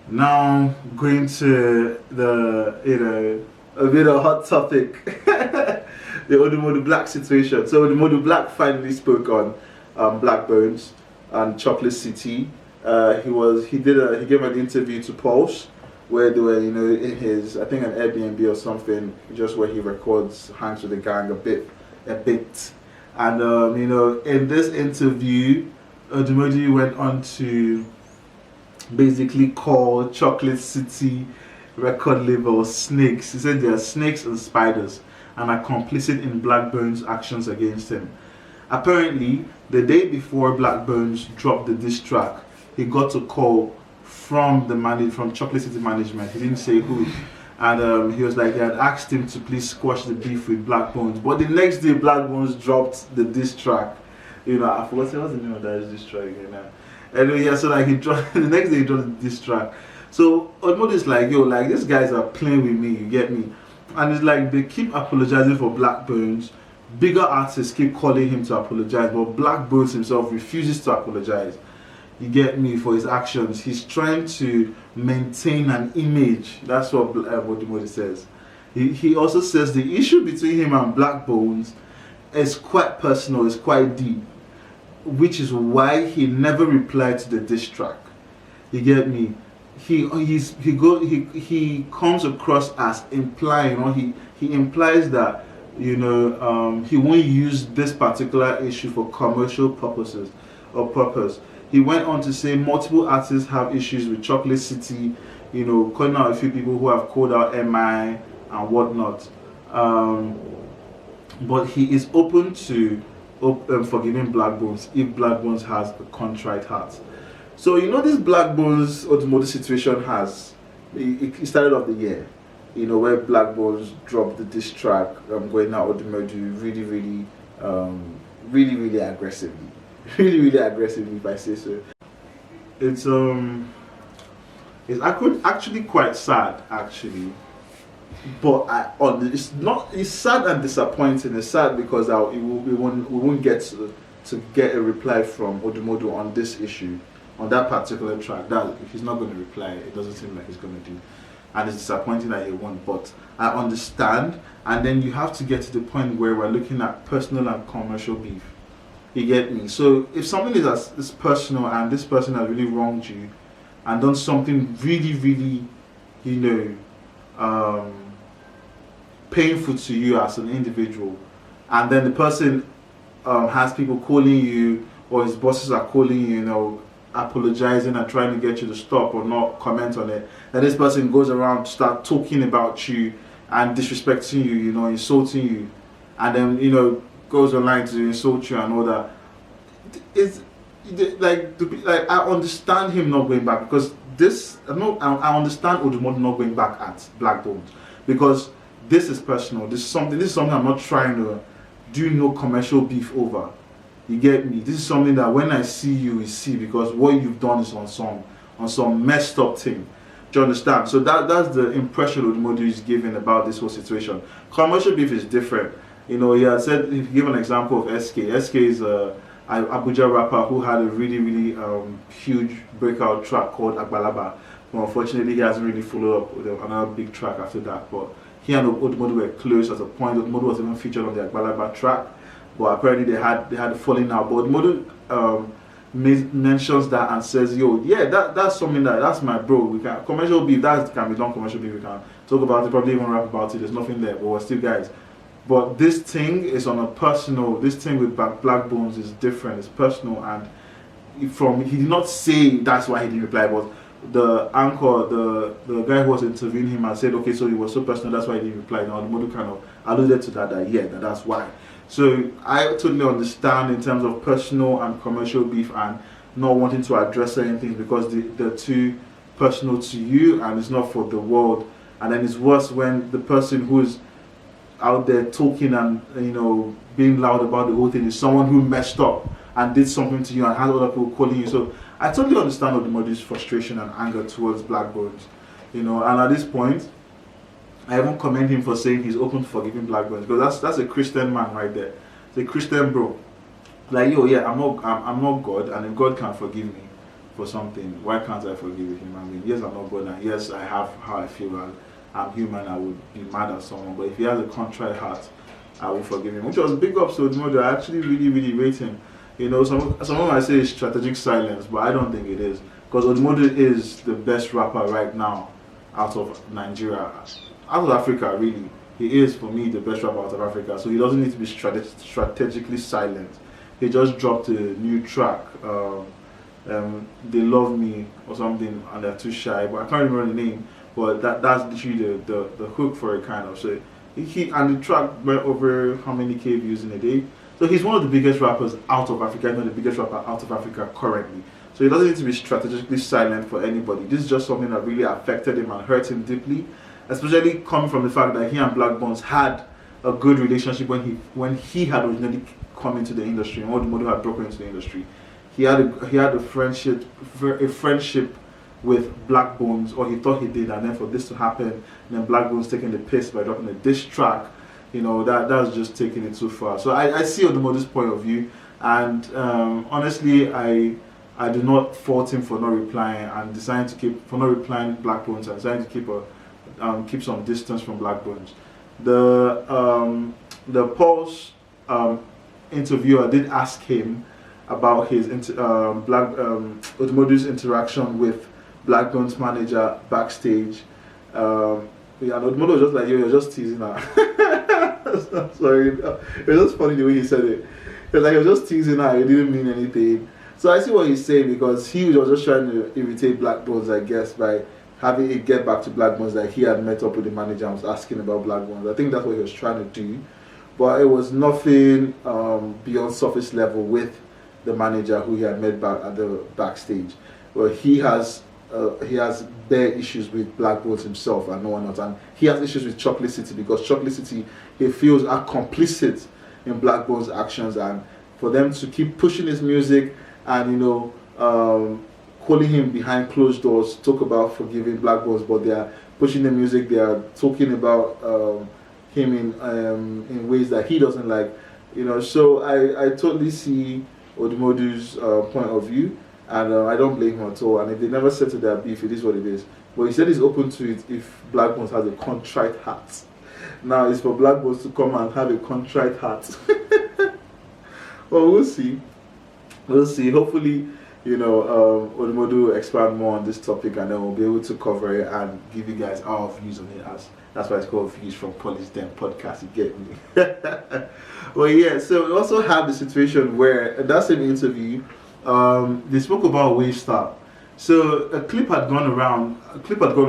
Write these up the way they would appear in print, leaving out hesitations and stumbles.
Now going to the a bit of hot topic, the OdumoduBlck situation. So OdumoduBlck finally spoke on Blaqbonez and Chocolate City. He gave an interview to Pulse where they were in his, I think, an Airbnb or something, just where he records, hangs with the gang a bit. And in this interview, Odumodu went on to basically call Chocolate City record label snakes. He said they are snakes and spiders and are complicit in Blaqbonez's actions against him. Apparently, the day before Blaqbonez dropped the diss track, he got a call from Chocolate City management. He didn't say who. And he was like, they had asked him to please squash the beef with Blaqbonez. But the next day, Blaqbonez dropped the diss track. I forgot what's the name of that diss track again now. Anyway, yeah, so like he dropped the next day he dropped this track. So Odumodu is like, yo, like these guys are playing with me, you get me? And it's like they keep apologizing for Blaqbonez. Bigger artists keep calling him to apologize, but Blaqbonez himself refuses to apologize. You get me, for his actions. He's trying to maintain an image. That's what Odumodu says. He also says the issue between him and Blaqbonez is quite personal, it's quite deep, which is why he never replied to the diss track. You get me? He comes across as implying, or he implies that he won't use this particular issue for commercial purposes or purpose. He went on to say multiple artists have issues with Chocolate City, calling out a few people who have called out MI and whatnot. But he is open to forgiving Blaqbonez if Blaqbonez has a contrite heart. So this Blaqbonez Odumodu situation it started off the year, where Blaqbonez dropped the diss track, going out Odumodu really aggressively. Really aggressively, if I say so. It's actually quite sad, actually. But it's sad and disappointing. It's sad because we won't get to get a reply from Odumodu on this issue, on that particular track. That if he's not going to reply, it doesn't seem like he's going to do. And it's disappointing that he won't. But I understand. And then you have to get to the point where we're looking at personal and commercial beef. You get me? So if something is personal and this person has really wronged you and done something really, painful to you as an individual, and then the person has people calling you, or his bosses are calling you, apologizing and trying to get you to stop or not comment on it, and this person goes around to start talking about you and disrespecting you, insulting you, and then goes online to insult you and all that. It's like I understand him not going back, because I understand Odumodu not going back at Blaqbonez, because this is personal. This is something I'm not trying to do no commercial beef over. You get me? This is something that when I see you, we see, because what you've done is on some messed up thing. Do you understand? So that's the impression Odumodu is giving about this whole situation. Commercial beef is different. He had said, if you give an example of SK. SK is a Abuja rapper who had a really huge breakout track called Agbalaba. But unfortunately, he hasn't really followed up with another big track after that. But he and Odumodu were close at a point. Odumodu was even featured on the Agbalaba track, but apparently they had falling out. But Odumodu mentions that and says, "Yo, yeah, that's something that's my bro. We can commercial beef. That can be done commercial beef. We can talk about it, probably even rap about it. There's nothing there, but we're still guys." But this thing is on a personal. This thing with Blaqbonez is different. It's personal, and he did not say that's why he didn't reply, but the anchor, the guy who was interviewing him, and said, okay, so it was so personal, that's why he didn't reply. Now the model kind of alluded to that's why. So I totally understand in terms of personal and commercial beef and not wanting to address certain things because they're too personal to you and it's not for the world. And then it's worse when the person who's out there talking and being loud about the whole thing is someone who messed up and did something to you and had other people calling you. So I totally understand Odumodu's frustration and anger towards Blaqbonez, and at this point I even commend him for saying he's open to forgiving Blaqbonez, because that's a Christian man right there. It's a Christian bro. Like, yo, yeah, I'm not God, and if God can forgive me, for something, why can't I forgive a human being? Yes, I'm not God, and yes, I have how I feel, and I'm human, I would be mad at someone, but if he has a contrite heart, I will forgive him. Which was big ups to Odumodu. I actually really rate him. You know, someone might say it's strategic silence, but I don't think it is. Because Odumodu is the best rapper right now out of Nigeria, out of Africa really. He is, for me, the best rapper out of Africa. So he doesn't need to be strategically silent. He just dropped a new track, They Love Me or something, and They're Too Shy, but I can't remember the name. But that's literally the hook for it, kind of. So and the track went over how many K views in a day. So he's one of the biggest rappers out of Africa, not the biggest rapper out of Africa currently. So he doesn't need to be strategically silent for anybody. This is just something that really affected him and hurt him deeply, especially coming from the fact that he and Blaqbonez had a good relationship when he had originally come into the industry and Odumodu had broken into the industry. He had a friendship with Blaqbonez, or he thought he did, and then for this to happen, and then Blaqbonez taking the piss by dropping a diss track, you know, that's just taking it too far. So I see Odumodu's point of view, and honestly, I do not fault him for not replying and deciding for not replying Blaqbonez and deciding to keep some distance from Blaqbonez. The Pulse interviewer did ask him about his Odumodu's interaction with Blaqbonez manager backstage. And Odumodu was just like, yo, you're just teasing her. Sorry, it was just funny the way he said it. He was like, you're just teasing her, it didn't mean anything. So I see what he's saying, because he was just trying to irritate Blaqbonez, I guess, by having it get back to Blaqbonez that he had met up with the manager and was asking about Blaqbonez. I think that's what he was trying to do, but it was nothing beyond surface level with the manager who he had met back at the backstage. Well, he has bare issues with Blaqbonez himself and no one else, and he has issues with Chocolate City, because Chocolate City, he feels, are complicit in Blaqbonez's actions, and for them to keep pushing his music and, you know, calling him behind closed doors, talk about forgiving Blaqbonez, but they are pushing the music, they are talking about him in ways that he doesn't like, you know. So I totally see Odumodu's point of view, and I don't blame him at all. And if they never settle their beef, it is what it is. But he said he's open to it if Blaqbonez has a contrite heart. Now it's for Blaqbonez to come and have a contrite heart. Well, we'll see. We'll see. Hopefully, you know, Odumodu will expand more on this topic, and then we'll be able to cover it and give you guys our views on it. That's why it's called Views from Paulys Den Podcast. You get me? Well, yeah. So we also have the situation where in that same interview, they spoke about Wavestarr. So a clip had gone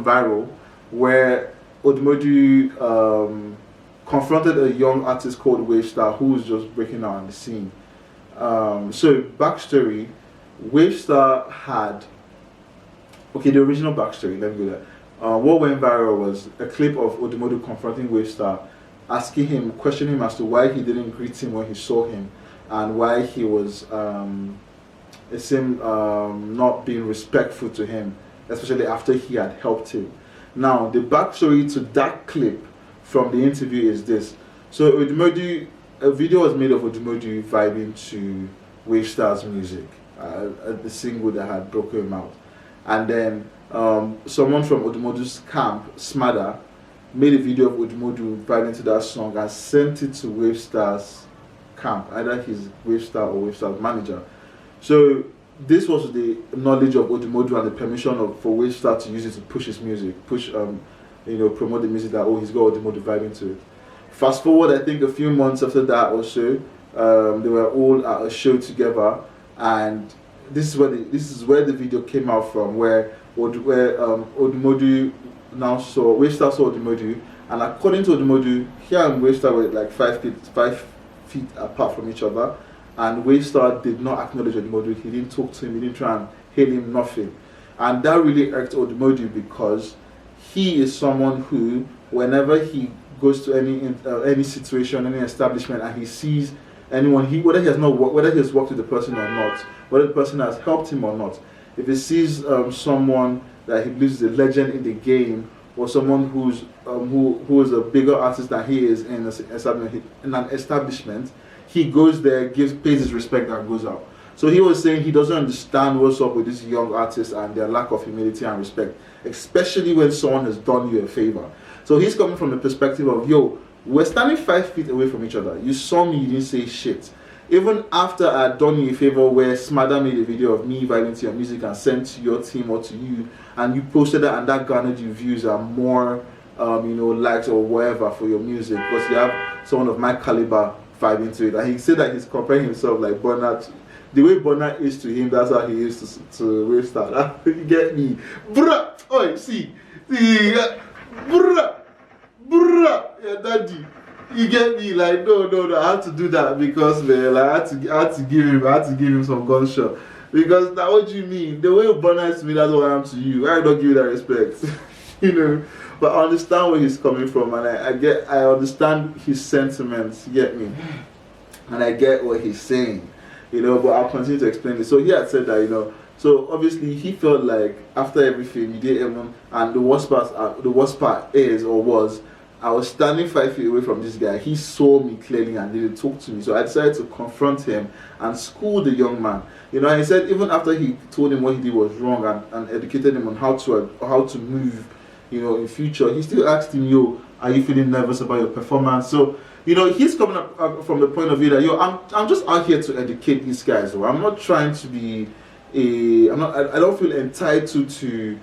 viral, where Odumodu confronted a young artist called Wavestarr who was just breaking out on the scene. So backstory, Wavestarr had, the original backstory, let me go there. What went viral was a clip of Odumodu confronting Wavestarr, questioning him as to why he didn't greet him when he saw him, and why he was, it seemed, not being respectful to him, especially after he had helped him. Now, the backstory to that clip from the interview is this. So Odumodu, a video was made of Odumodu vibing to Wavestarr's music, the single that had broken him out. And then someone from Odumodu's camp, Smada, made a video of Odumodu vibing to that song and sent it to Wavestarr's camp, either his Wavestarr or Wavestarr's manager. So this was the knowledge of Odumodu and the permission for Wavestarr to use it to push his music, promote the music that, he's got Odumodu vibing to it. Fast forward, I think a few months after that or so, they were all at a show together, and this is where the video came out from, where Odumodu Wavestarr saw Odumodu, and according to Odumodu, he and Wavestarr were like 5 feet apart from each other, and Wavestarr did not acknowledge Odumodu. He didn't talk to him, he didn't try and hail him, nothing. And that really irked Odumodu, because he is someone who, whenever he goes to any situation, any establishment, and he sees anyone, whether he has worked with the person or not, whether the person has helped him or not, if he sees someone that he believes is a legend in the game, or someone who is a bigger artist than he is in an establishment, he goes there, pays his respect, and goes out. So he was saying he doesn't understand what's up with these young artists and their lack of humility and respect, especially when someone has done you a favor. So he's coming from the perspective of, yo, we're standing 5 feet away from each other. You saw me, you didn't say shit. Even after I'd done you a favor where Smada made a video of me vibing to your music and sent to your team or to you, and you posted that and that garnered you views and more likes or whatever for your music, because you have someone of my caliber vibing to it. And he said that he's comparing himself like Burna. The way Burna is to him, that's how he is to Wavestarr. You get me? Bruh! Oh, see, bruh! Yeah, daddy. You get me? Like, no, I had to do that because, man, like, I had to give him some gunshot. Because now what do you mean? The way Burna is to me, that's what I am to you. Why don't give you that respect? But I understand where he's coming from, and I understand his sentiments, you get me? And I get what he's saying, but I'll continue to explain it. So he had said that, so obviously he felt like after everything, he did him, and the worst part is, or was, I was standing 5 feet away from this guy. He saw me clearly and didn't talk to me. So I decided to confront him and school the young man. And he said even after he told him what he did was wrong and educated him on how to move, in future, he still asked him, yo, are you feeling nervous about your performance? So, he's coming up from the point of view that, yo, I'm just out here to educate these guys. So I'm not trying to be I don't feel entitled to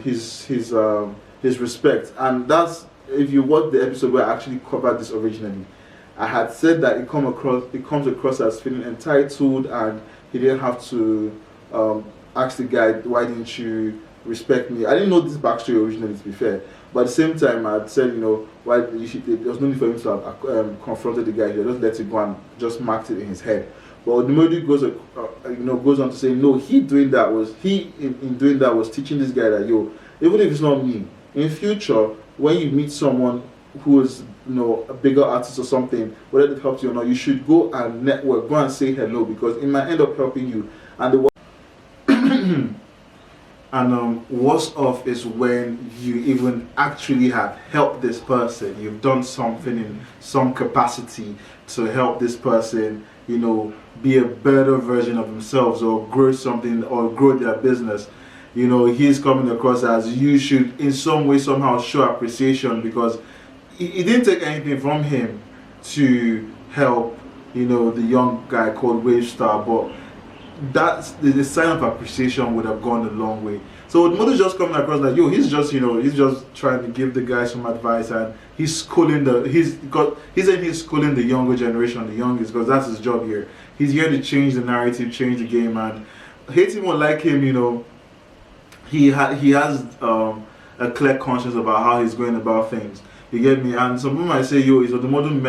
his respect. And that's, if you watch the episode where I actually covered this originally, I had said that it comes across as feeling entitled, and he didn't have to ask the guy, why didn't you respect me? I didn't know this backstory originally, to be fair, but at the same time I had said, why there was no need for him to have confronted the guy. He just let it go and just marked it in his head. But Odumodu goes on to say, no, in doing that was teaching this guy that, yo, even if it's not me, in future, when you meet someone who is, a bigger artist or something, whether it helps you or not, you should go and network, go and say hello, because it might end up helping you. And worst off is when you even actually have helped this person. You've done something in some capacity to help this person, be a better version of themselves, or grow something, or grow their business. He's coming across as you should in some way somehow show appreciation, because it didn't take anything from him to help the young guy called Wavestarr, but that's the sign of appreciation would have gone a long way. So Odumodu's just coming across like, yo, he's just trying to give the guy some advice, and he's schooling he's schooling the younger generation, the youngest, because that's his job here. He's here to change the narrative, change the game, and hate him or like him, he has a clear conscience about how he's going about things. You get me? And some people might say, yo, is Odumodu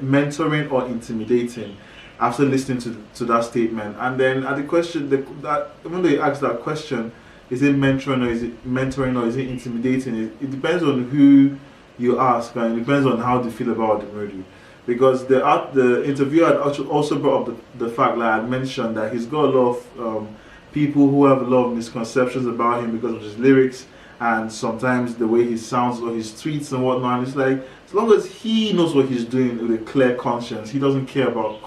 mentoring or intimidating? After listening to that statement, and then at the question, when they ask that question, is it mentoring or is it intimidating? It depends on who you ask, and it depends on how they feel about Odumodu. Because the interviewer had also brought up the fact that I had mentioned that he's got a lot of people who have a lot of misconceptions about him because of his lyrics and sometimes the way he sounds or his tweets and whatnot. And it's like, as long as he knows what he's doing with a clear conscience, he doesn't care about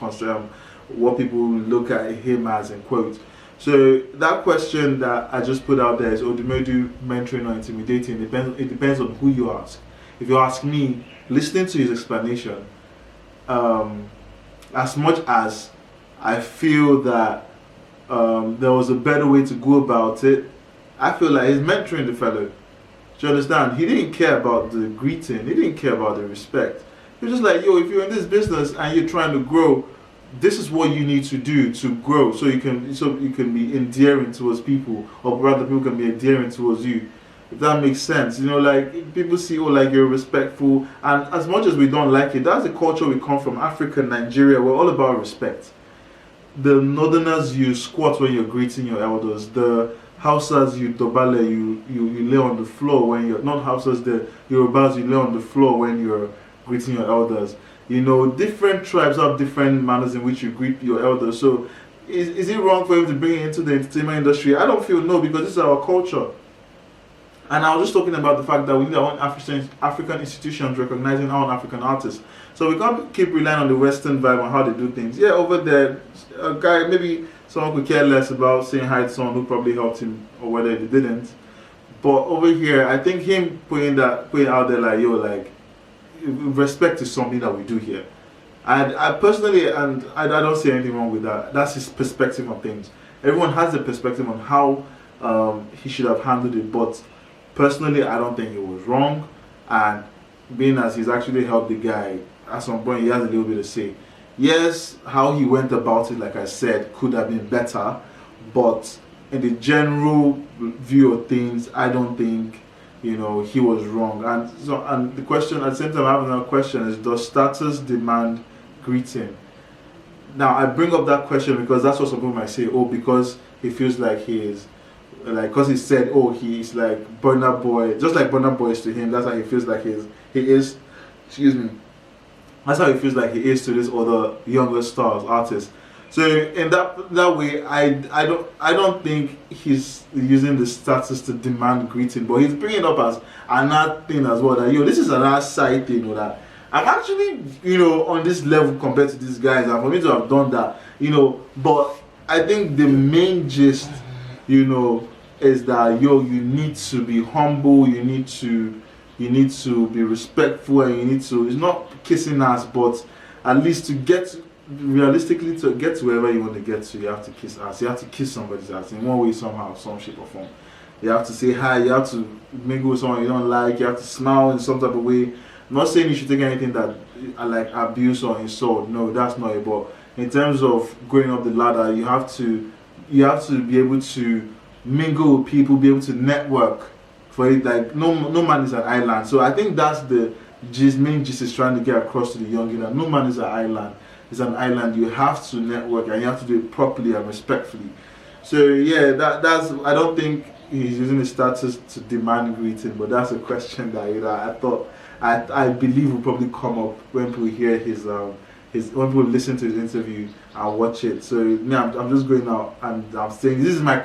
what people look at him as, in quotes. So that question that I just put out there is Odumodu mentoring or intimidating? It depends on who you ask. If you ask me, listening to his explanation, as much as I feel that there was a better way to go about it, I feel like he's mentoring the fellow. Do you understand? He didn't care about the greeting. He didn't care about the respect. He was just like, yo, if you're in this business and you're trying to grow, this is what you need to do to grow, so you can be endearing towards people, or rather people can be endearing towards you. If that makes sense, like people see, oh, like you're respectful, and as much as we don't like it, that's the culture we come from. Africa, Nigeria, we're all about respect. The Northerners, you squat when you're greeting your elders. The Hausas, you dobale, you lay on the floor when you're not Hausas. The Yorubas, you lay on the floor when you're greeting your elders. Different tribes have different manners in which you greet your elders. So, is it wrong for him to bring it into the entertainment industry? I don't feel no, because this is our culture. And I was just talking about the fact that we need our own African institutions recognizing our own African artists. So we can't keep relying on the Western vibe on how they do things. Yeah, over there, a guy, maybe someone could care less about saying hi to someone who probably helped him or whether they didn't. But over here, I think him putting out there like, yo, like, respect is something that we do here. And I personally, and I don't see anything wrong with that. That's his perspective on things. Everyone has a perspective on how he should have handled it, but personally, I don't think it was wrong. And being as he's actually helped the guy, at some point he has a little bit to say. Yes, how he went about it, like I said, could have been better, but in the general view of things, I don't think, you know, he was wrong. And the question, at the same time, I have another question: is does status demand greeting? Now, I bring up that question because that's what some people might say. Oh, because he feels like he is, like, because he said, oh, he's like Burna Boy, just like Burna Boy is to him. That's how he feels like he is. Excuse me. That's how he feels like he is to these other younger stars, artists. So in that way, I don't think he's using the status to demand greeting, but he's bringing it up as another thing as well. That, yo, this is another side thing, or that I'm actually, you know, on this level compared to these guys, and for me to have done that, you know. But I think the main gist, you know, is that, yo, you need to be humble, you need to be respectful, and you need to, it's not kissing ass, but at least realistically to get to wherever you want to get to, you have to kiss ass. You have to kiss somebody's ass in one way, somehow, some shape or form. You have to say hi, you have to mingle with someone you don't like, you have to smile in some type of way. I'm not saying you should take anything that like abuse or insult, no, that's not it. But in terms of going up the ladder, you have to be able to mingle with people, be able to network. For it, like no man is an island. So I think that's the main gist is trying to get across to the young that no man is an island. It's an island. You have to network and you have to do it properly and respectfully. So yeah, that's I don't think he's using the status to demand greeting, but that's a question that, you know, I thought I believe will probably come up when people hear his when people listen to his interview and watch it. So yeah, I'm just going out and I'm saying this is my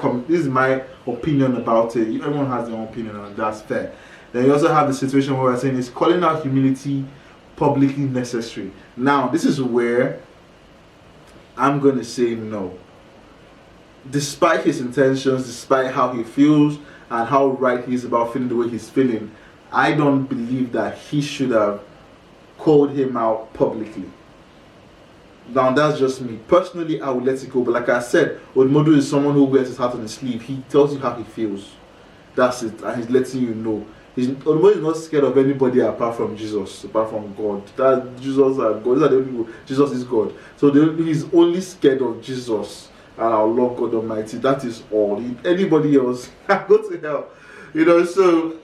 opinion about it. Everyone has their own opinion and that's fair. Then you also have the situation where we're saying is calling out humility publicly necessary. Now this is where I'm gonna say no. Despite his intentions, despite how he feels and how right he is about feeling the way he's feeling, I don't believe that he should have called him out publicly. Now that's just me. Personally, I would let it go. But like I said, Odumodu is someone who wears his heart on his sleeve. He tells you how he feels. That's it. And he's letting you know. Odumodu is not scared of anybody apart from Jesus, apart from God. That Jesus and God. These are the only people. Jesus is God. So he's only scared of Jesus and our Lord God Almighty. That is all. Anybody else, go to hell. You know, so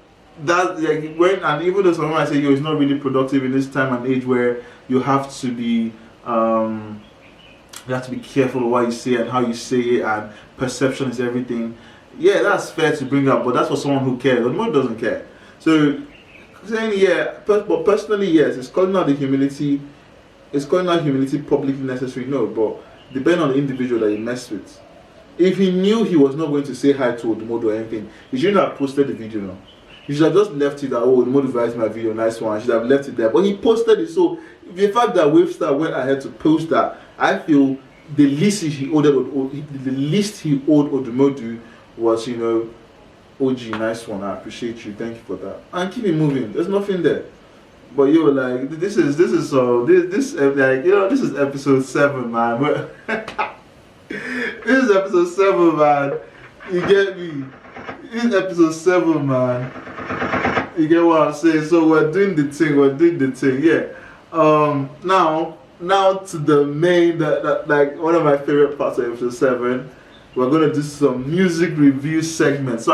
that, like, and even though someone might say, yo, it's not really productive in this time and age where you have to be careful of what you say and how you say it, and perception is everything. Yeah, that's fair to bring up, but that's for someone who cares. Odumodu doesn't care. So saying but personally, yes, it's calling out the humility. It's calling out humility publicly necessary. No, but depending on the individual that you mess with. If he knew he was not going to say hi to Odumodu or anything, he shouldn't have posted the video now. He should have just left it that, oh, Odumodu vibes my video, nice one. He should have left it there. But he posted it, so the fact that Wavestarr went ahead to post that, I feel the least he owed Odumodu was, you know, OG, nice one, I appreciate you, thank you for that. And keep it moving. There's nothing there. But yo, like, this is like, you know, this is episode 7, man. This is episode 7, man. You get me? This is episode 7, man. You get what I'm saying? So we're doing the thing, yeah. Now to the main, that like one of my favorite parts of episode 7. We're gonna do some music review segments. So